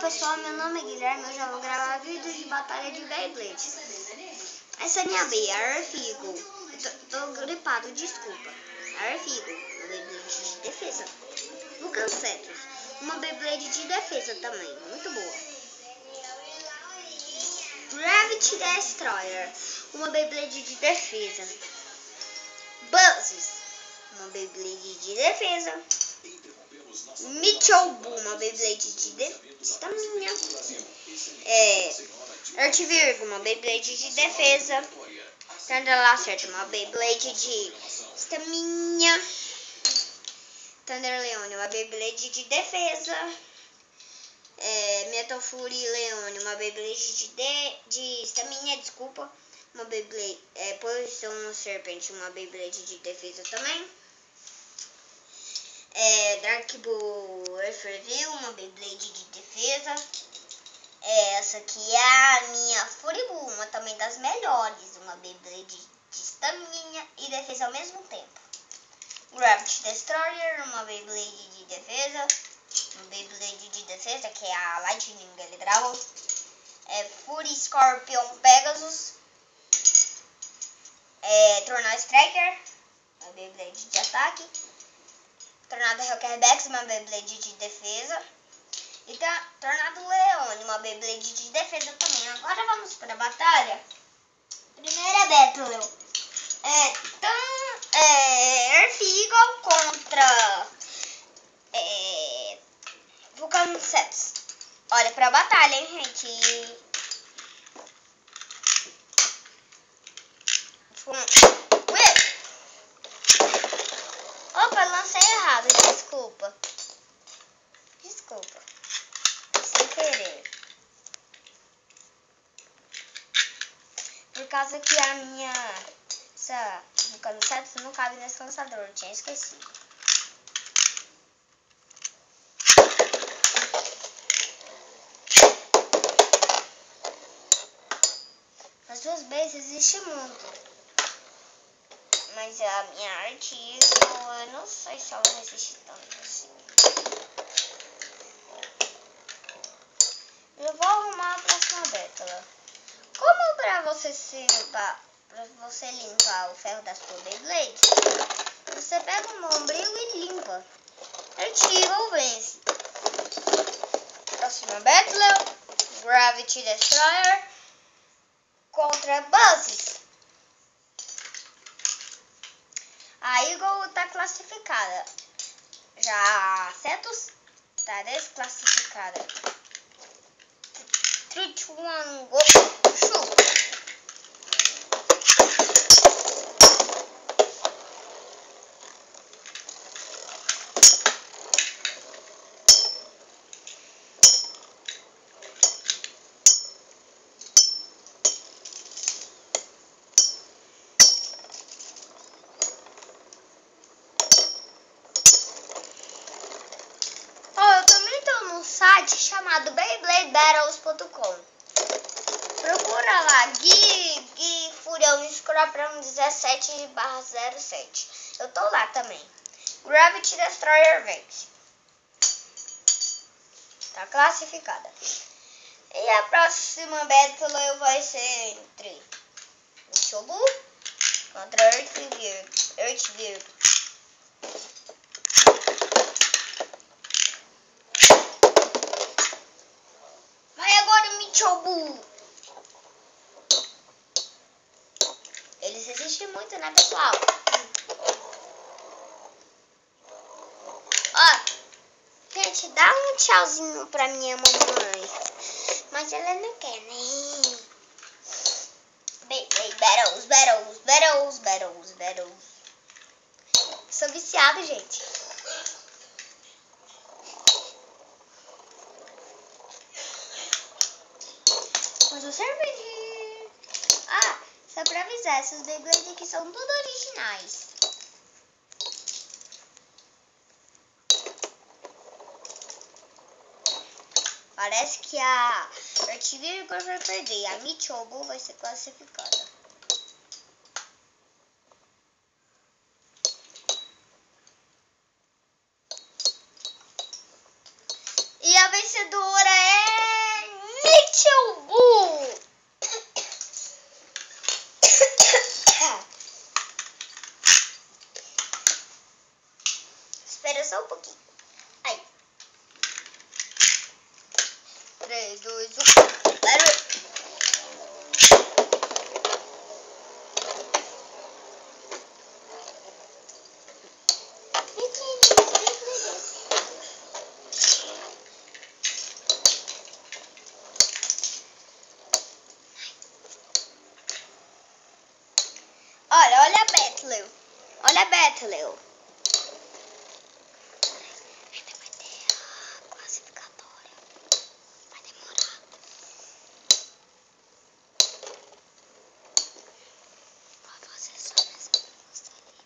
Pessoal, meu nome é Guilherme, eu já vou gravar vídeos de batalha de Beyblade. Essa é minha B, a Earth Eagle. Tô gripado, desculpa. A Earth Eagle, uma Beyblade de defesa. Vulcan Cetus, uma Beyblade de defesa também, muito boa. Gravity Destroyer, uma Beyblade de defesa. Buzzes, uma Beyblade de defesa. Mitchell Boo, uma Beyblade de estamina. Earth Virgo, uma Beyblade de defesa. Thunder Lacerda, uma Beyblade de estamina. Thunder Leone, uma Beyblade de defesa. Metal Fury Leone, uma Beyblade de estamina, desculpa. Uma Beyblade, Poison Serpent, uma Beyblade de defesa também. Dark Bull Earth Review, uma Beyblade de defesa. Essa aqui é a minha Furibu, uma também das melhores. Uma Beyblade de estamina e defesa ao mesmo tempo. Gravity Destroyer, uma Beyblade de defesa. Uma Beyblade de defesa, que é a Lightning Dragon. Fury Scorpion Pegasus. Tornado Striker, uma Beyblade de ataque. Tornado Hellcat, uma Beyblade de defesa. E Tornado Leone, uma Beyblade de defesa também. Agora vamos para a batalha. Primeira Battle. Earth Eagle contra Vulcan Cetus. Olha para a batalha, hein, gente. Opa, lancei errado, desculpa. Sem querer. Por causa que a minha Vulcan Cetus não cabe nesse lançador, eu tinha esquecido. As duas bases existem muito. Mas a minha Earth Eagle, eu não sei se ela resiste tanto assim. Eu vou arrumar a próxima Battle. Como pra você limpar o ferro da sua Beyblade, você pega um bombril e limpa. Earth Eagle vence. Próxima Battle, Gravity Destroyer contra Buzzes. A Eagle tá classificada. Já a Cetus tá desclassificada. 3, 2, 1, go! Shoot! Site chamado BeybladeBattles.com. Procura lá Gui Furião Scrapram 17/07. Eu tô lá também. Gravity Destroyer vence. Tá classificada. E a próxima battle vai ser entre Mitchell Boo contra Earth Virgo. Mitchell Boo. Eles resistem muito, né, pessoal? Ó, gente, dá um tchauzinho pra minha mamãe. Mas ela não quer, né? Battles. Sou viciado, gente. Mas eu servi. Só pra avisar, essas Beyblades aqui são tudo originais. Parece que a Earth Virgo vai perder. A Mitchell Boo vai ser classificada. E a vencedora é seu burro! Espera só um pouquinho. Aí. 3, 2, 1. Olha a Bethlehem. Olha a Bethlehem. Ainda vai ter a classificatória. Vai demorar. Vou fazer só nessa moça ali.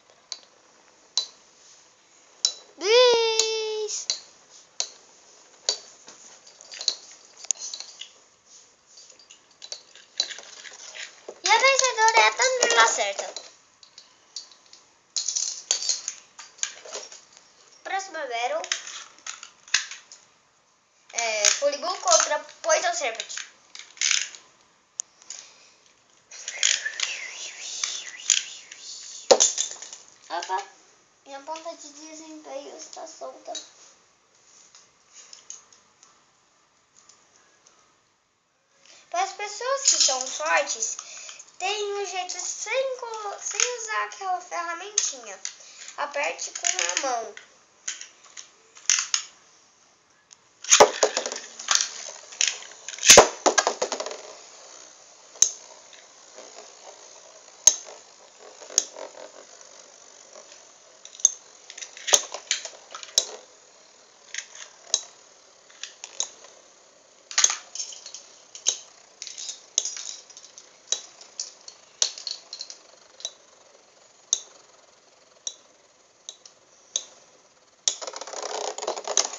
Bis! E a vencedora é a Tandrila certa. Próxima battle é Polygon contra Poison Serpent. Opa, minha ponta de desempenho está solta. Para as pessoas que são fortes, tem um jeito sem usar aquela ferramentinha. Aperte com a mão.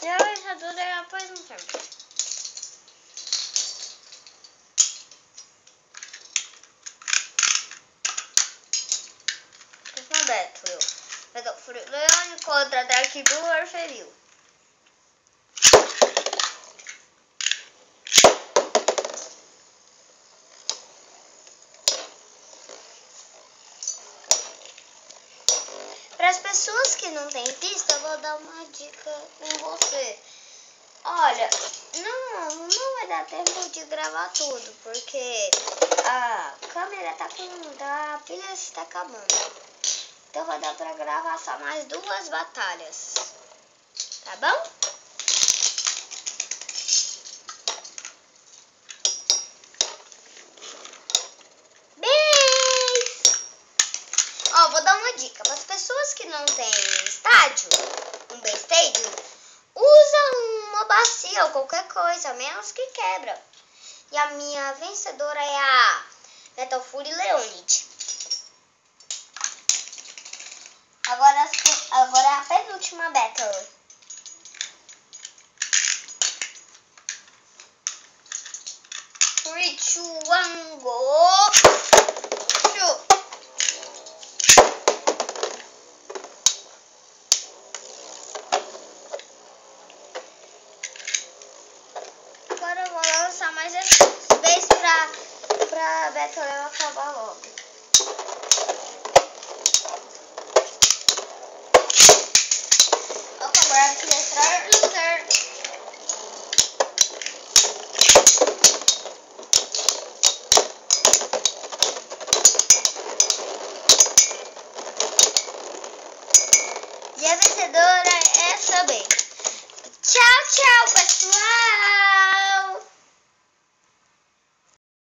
E a vencedora é a Poison Serpent. Próxima battle. Furileone contra Dark Blue Orfevril. Para as pessoas que não têm pista, eu vou dar uma dica com você. Olha, não vai dar tempo de gravar tudo, porque a câmera a pilha está acabando. Então vai dar para gravar só mais 2 batalhas. Tá bom? Ó, vou dar uma dica. Para as pessoas que não têm estádio, um B-Stadium, usa uma bacia ou qualquer coisa, menos que quebra. E a minha vencedora é a Metal Fury Leonid. Agora é a penúltima battle. Three, 2, 1, go! Shoot! Agora eu vou lançar mais esse vez pra Battle acabar logo. Agora que entrar loser. E a vencedora é essa bem. Tchau, tchau, pessoal!